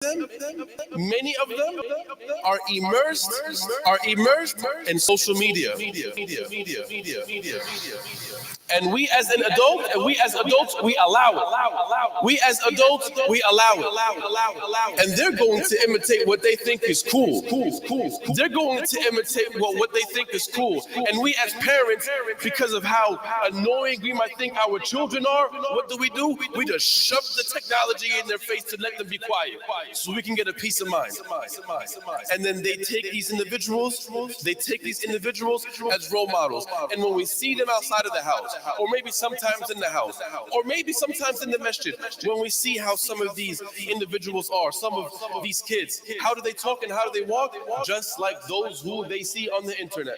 many of them are immersed in social media. And we as adults, we allow it. We as adults, we allow it. And they're going to imitate what they think is cool. They're going to imitate what they think is cool. And we as parents, because of how annoying we might think our children are, what do? We just shove the technology in their face to let them be quiet, so we can get a peace of mind. And then they take these individuals as role models. And when we see them outside of the house, or maybe sometimes in the house, or maybe sometimes in the masjid, when we see how some of these individuals are, some of these kids, how do they talk and how do they walk? Just like those who they see on the internet.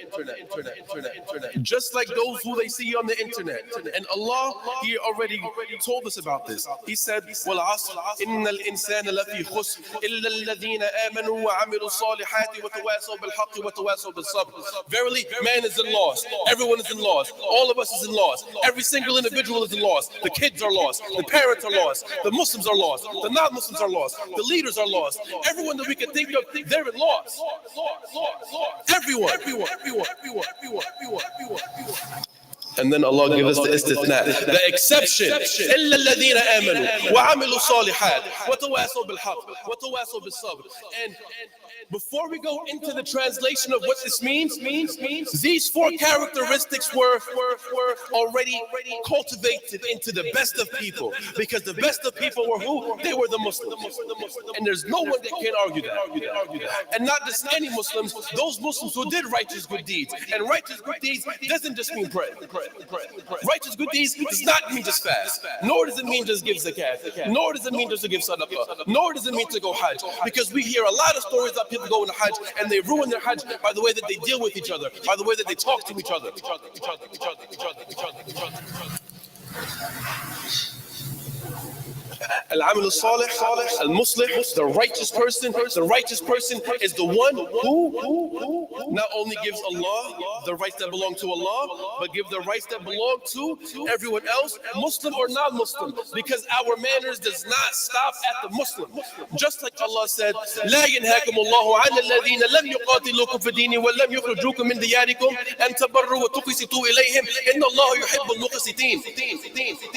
Just like those who they see on the internet. And Allah, He already told us about this. He said, وَالْعَصْرِ إِنَّ الْإِنسَانَ لَفِي خُسْرٍ إِلَّا الَّذِينَ آمَنُوا وَعَمِلُوا الصَّالِحَاتِ وَتَوَاصَوْا بِالْحَقِّ وَتَوَاصَوْا بِالصَّبْرِ. Verily, man is in loss. Everyone is in loss. All of us is in loss. Every single individual is in loss. The kids are lost. The parents are lost. The Muslims are lost. The non-Muslims are lost. The leaders are lost. Everyone that we can think of, they're in loss. Everyone. And then Allah gives us the istithna, the exception. إِلَّا الَّذِينَ آمَنُوا وَعَمِلُوا الصَّالِحَاتِ وَتَوَاصَوْا بِالْحَقِّ وَتَوَاصَوْا بِالصَّبْرِ. And before we go into the translation of what this means, these four characteristics were already cultivated into the best of people, because the best of people were who? They were the Muslims. And there's no one that can argue that. And not just any Muslims, those Muslims who did righteous good deeds. And righteous good deeds doesn't just mean pray. Righteous good deeds does not mean just fast, nor does it mean just give zakat, nor does it mean just to give sadaqah, nor does it mean to go hajj, because we hear a lot of stories of people going to hajj and they ruin their hajj by the way that they deal with each other, by the way that they talk to each other. Al-Amil al-Salih, al-Muslih, the righteous person is the one who not only gives Allah the rights that belong to Allah, but give the rights that belong to everyone else, Muslim or non-Muslim, because our manners does not stop at the Muslim. Just like Allah said, لا ينهاكم الله عن الذين لم يقاتلوكم في الدين ولم يخرجوكم من دياركم أن تبروا وتقسطوا إليهم إن الله يحب المقسطين.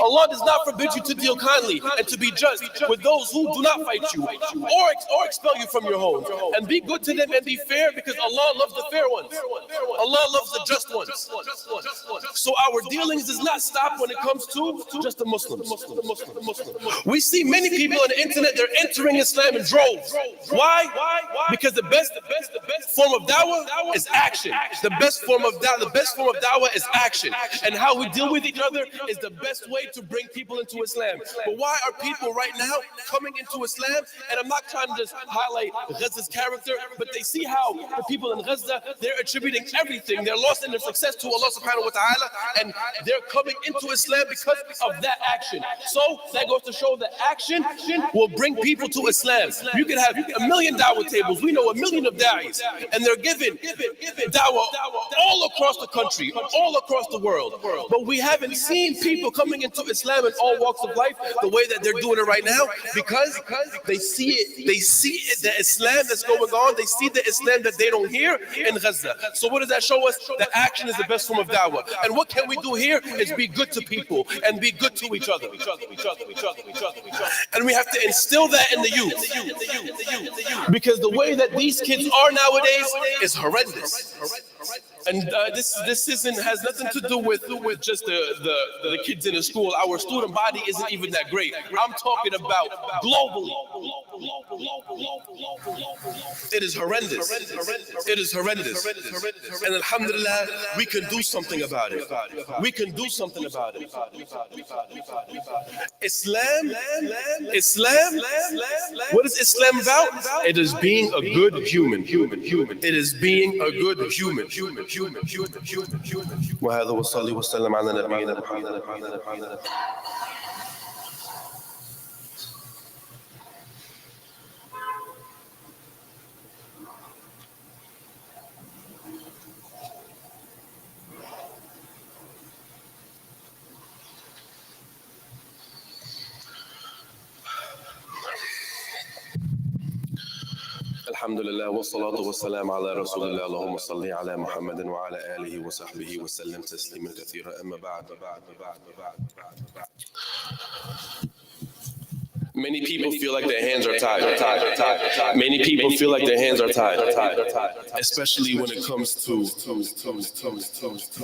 Allah does not forbid you to deal kindly and to be just with those who do not fight you or expel you from your home, and be good to them and be fair, because Allah loves the fair ones. Allah loves the just ones. So our dealings does not stop when it comes to just the Muslims. We see many people on the internet, they're entering Islam in droves. Why? Because the best form of da'wah is action. The best form of da'wah is action. And how we deal with each other is the best way to bring people into Islam. But why are people right now coming into Islam? And I'm not trying to just highlight Gaza's character, but they see how the people in Gaza, they're attributing everything, their loss and their success to Allah subhanahu wa ta'ala, and they're coming into Islam because of that action. So that goes to show that action will bring people to Islam. You can have a million da'wah tables, we know a million of da'is, and they're giving da'wah all across the country, all across the world. But we haven't seen people coming into Islam in all walks of life the way that they're doing it right now, because they see it, the Islam that's going on, they see the Islam that they don't hear in Gaza. So what does that show us? That action is the best form of da'wah. And what can we do here is be good to people and be good to each other. And we have to instill that in the youth, because the way that these kids are nowadays is horrendous. And this has nothing to do with just the kids in the school. Our student body isn't even that great. I'm talking about globally. It is horrendous. It is horrendous. And alhamdulillah, we can do something about it. We can do something about it. Islam, what is Islam about? It is being a good human. It is being a good human. وهذا وصلي وسلم على نبينا محمد. Alhamdulillah wa salatu wa salam ala Rasulillah. Allahumma salli ala Muhammadin wa ala alihi wa sahbihi wa sallam tasliman kathira. Amma ba'd. Many people feel like their hands are tied. Many people feel like their hands are tied, especially when it comes to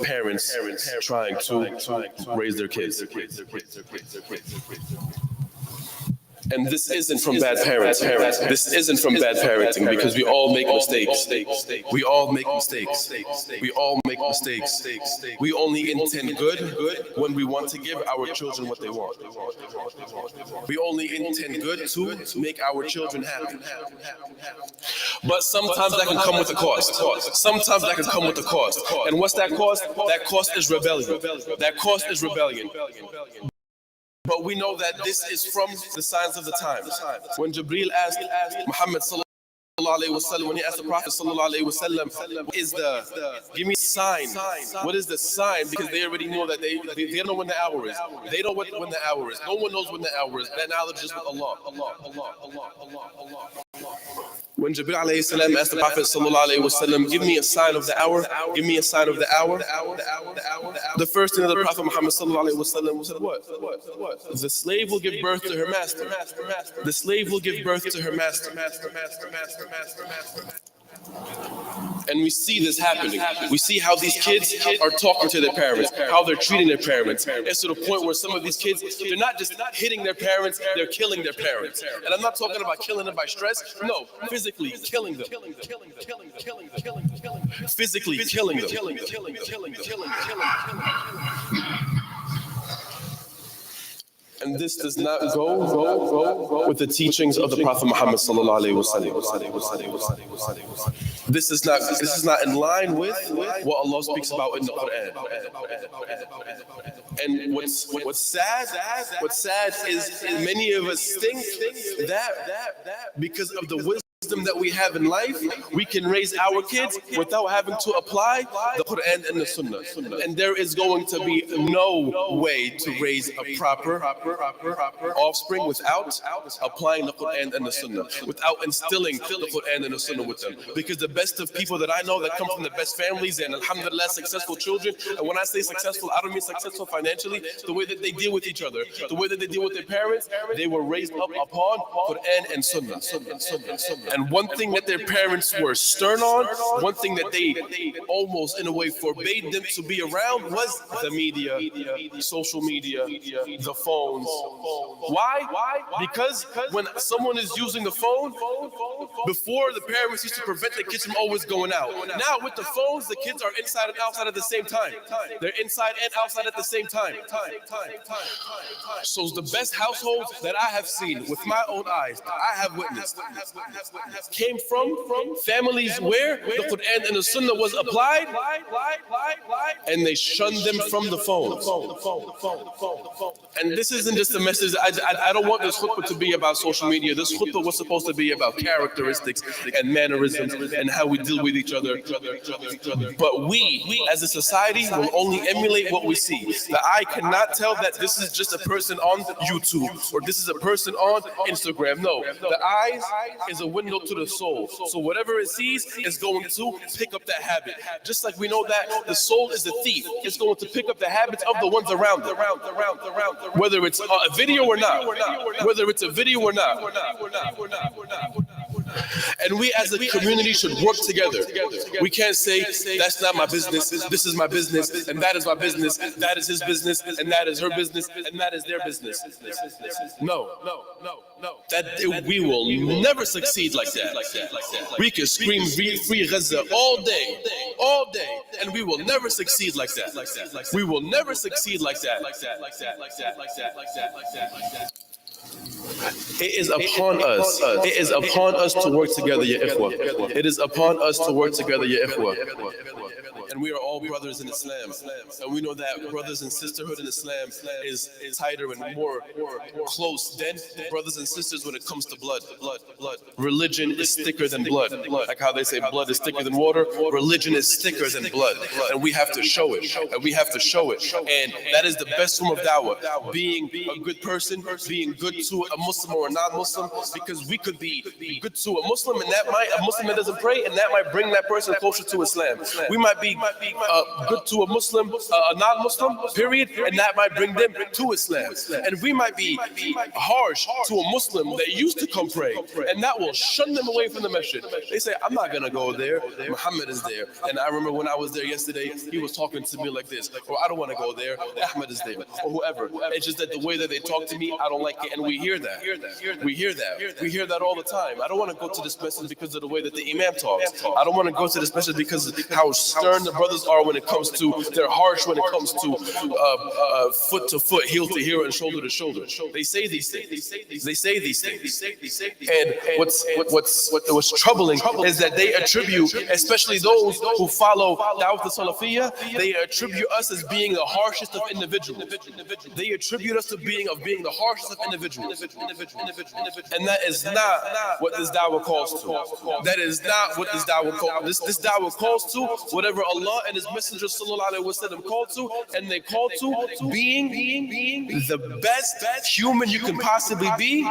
parents trying to raise their kids. And this isn't from bad parents. This isn't from bad parenting, because we all make mistakes. We all make mistakes. We all make mistakes. We only intend good when we want to give our children what they want. We only intend good to make our children happy. But sometimes that can come with a cost. Sometimes that can come with a cost. And what's that cost? That cost is rebellion. That cost is rebellion. But we know that this is from the signs of the times. When Jibreel asked Mohammed sallallahu alaihi wasallam, when he asked the Prophet sallallahu alaihi wasallam, give me a sign. What is the sign? Because they already know that they know when the hour is. They know when the hour is. No one knows when the hour is. That knowledge is with Allah. When Jibreel alayhi salam asked the Prophet sallallahu alayhi wasallam, give me a sign of the hour, give me a sign of the hour. The first thing that the Prophet Muhammad sallallahu alayhi wasallam said, what? The slave will give birth to her master. The slave will give birth to her master. And we see this happening. We see how these kids are talking to their parents, how they're treating their parents. It's to the point where some of these kids, they're not just hitting their parents, they're killing their parents. And I'm not talking about killing them by stress. No, physically killing them. Physically killing them. And this does not go with the teachings of the Prophet Muhammad sallallahu alaihi wasallam. This is not in line with what Allah speaks about in the Quran. And what's sad is many of us think that because of the wisdom that we have in life, we can raise our kids without having to apply the Quran and the Sunnah. And there is going to be no way to raise a proper offspring without applying the Quran and the Sunnah, without instilling the Quran and the Sunnah with them. Because the best of people that I know that come from the best families and alhamdulillah successful children, and when I say successful, I don't mean successful financially, the way that they deal with each other, the way that they deal with their parents, they were raised up upon Quran and Sunnah. And one thing that their parents were stern on, one thing that they almost in a way forbade them to be around was the media, social media, the phones. Why? Because when someone is using the phone, before the parents used to prevent the kids from always going out. Now with the phones, the kids are inside and outside at the same time. They're inside and outside at the same time. So the best households that I have seen with my own eyes, I have witnessed, came from families where the Quran and the Sunnah was applied, and they shunned them from the phone. And this isn't just a message. I don't want this khutbah to be about social media. This khutbah was supposed to be about characteristics and mannerisms and how we deal with each other. But we as a society will only emulate what we see. The eye cannot tell that this is just a person on YouTube or this is a person on Instagram. No, the eyes is a window to the soul. So whatever it sees is going to pick up that habit. Just like we know that the soul is a thief. It's going to pick up the habits of the ones around it. Whether it's a video or not. Whether it's a video or not. And we as a community should work together. We can't say, that's not my business, this is my business, and that is my business, that is his business, and that is her business, and that is their business. No. That we will never succeed like that. We can scream free Gaza all day, and we will never succeed like that. We will never succeed like that. It is upon us. It is upon us to work together, ya ikhwa. It is upon us to work together, ya ikhwa. and we are all brothers in Islam. And we know that brothers and sisterhood in Islam is tighter and more close than brothers and sisters when it comes to blood. Religion is thicker than blood. Like how they say blood is thicker than water, religion is thicker than blood. And we have to show it. And we have to show it. And that is the best form of da'wah. Being a good person, being good to a Muslim or a non-Muslim, because we could be good to a Muslim, and that might, a Muslim that doesn't pray, and that might bring that person closer to Islam. We might be good to a Muslim, a non-Muslim, period, and that might bring them to Islam. And we might be harsh to a Muslim that used to come pray, and that will shun them away from the masjid. They say, I'm not going to go there. Muhammad is there. And I remember when I was there yesterday, he was talking to me like this, or I don't want to go there. Ahmed is there, or whoever. It's just that the way that they talk to me, I don't like it. And we hear that. We hear that. We hear that all the time. I don't want to go to this masjid because of the way that the imam talks. I don't want to go to this masjid because of how stern the brothers are when it comes to, they're harsh when it comes to foot to foot, heel to heel, and shoulder to shoulder. They say these things. They say these things. And what's troubling is that they attribute, especially those who follow Dawat al-Salafiyya, they attribute us as being the harshest of individuals. They attribute us to being the harshest of individuals. And that is not what this da'wah calls to. That is not what this da'wah calls to. This da'wah calls to whatever Allah and His Messenger sallallahu alaihi wasallam called to, and they call to being the best human you can possibly be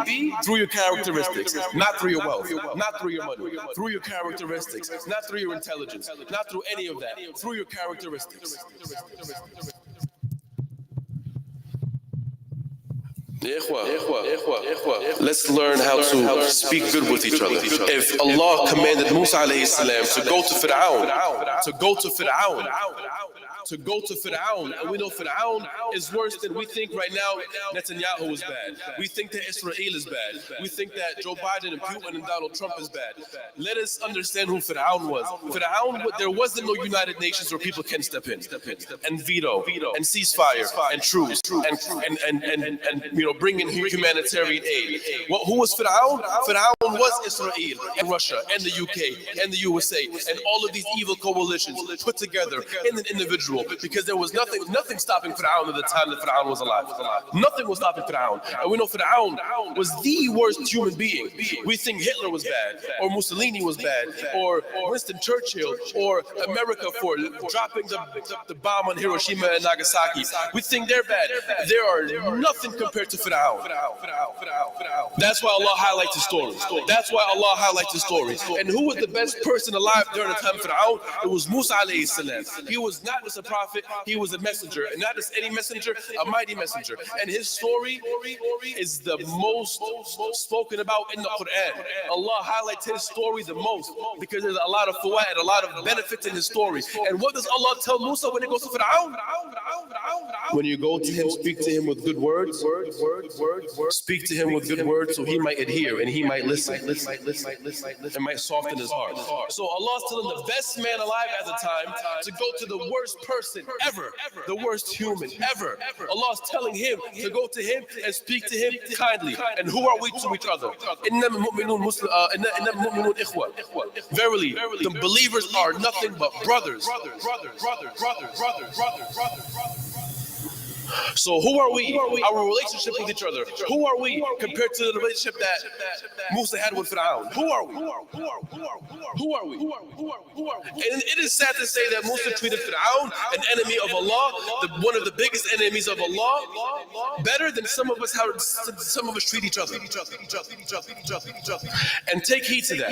through your characteristics, not through your wealth, not through your money, through your characteristics, not through your intelligence, not through any of that, through your characteristics. Let's learn how to speak good with each other. If Allah commanded Musa alayhi salam to go to Fir'aun, and we know Fir'aun is worse than we think right now. Netanyahu is bad. We think that Israel is bad. We think that Joe Biden and Putin and Donald Trump is bad. Let us understand who Fir'aun was. Fir'aun, there wasn't no United Nations where people can step in and veto and ceasefire and truce and bring in humanitarian aid. Who was Fir'aun? Fir'aun was Israel and Russia and the UK and the USA and all of these evil coalitions put together in an individual. Because there was nothing stopping Fir'aun at the time that Fir'aun was alive. Nothing was stopping Fir'aun. And we know Fir'aun was the worst human being. We think Hitler was bad, or Mussolini was bad, or Winston Churchill, or America for dropping the bomb on Hiroshima and Nagasaki. We think they're bad. There are nothing compared to Fir'aun. That's why Allah highlights his story. That's why Allah highlights his story. And who was the best person alive during the time of Fir'aun? It was Musa alayhi salam. He was not just a prophet, he was a messenger, and not just any messenger, a mighty messenger. And his story is the most spoken about in the Quran. Allah highlights his story the most because there's a lot of fawaid, a lot of benefits in his story. And what does Allah tell Musa when he goes to Fir'aun? When you go to him, speak to him with good words. Speak to him with good words so he might adhere and he might listen. It might soften his heart. So Allah is telling the best man alive at the time to go to the worst person ever, the worst human ever. Allah is telling him to go to him and speak to him kindly. And who are we to each other? Verily, the believers are nothing but brothers. So who are we? Our relationship with each other. Who are we compared to the relationship that Musa had with Fir'aun? Who are we? Who are we? And it is sad to say that Musa treated Fir'aun, an enemy of Allah, one of the biggest enemies of Allah, better than some of us treat each other. And take heed to that.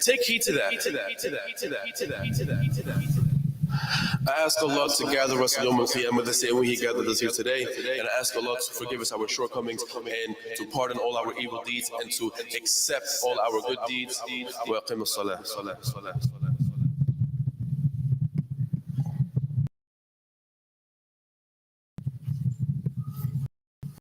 Take heed to that. I ask Allah to gather us in Yawm al-Qiyamah the same way He gathered us here today, and I ask Allah to forgive us our shortcomings and to pardon all our evil deeds and to accept all our good deeds. Wa aqim as-salah.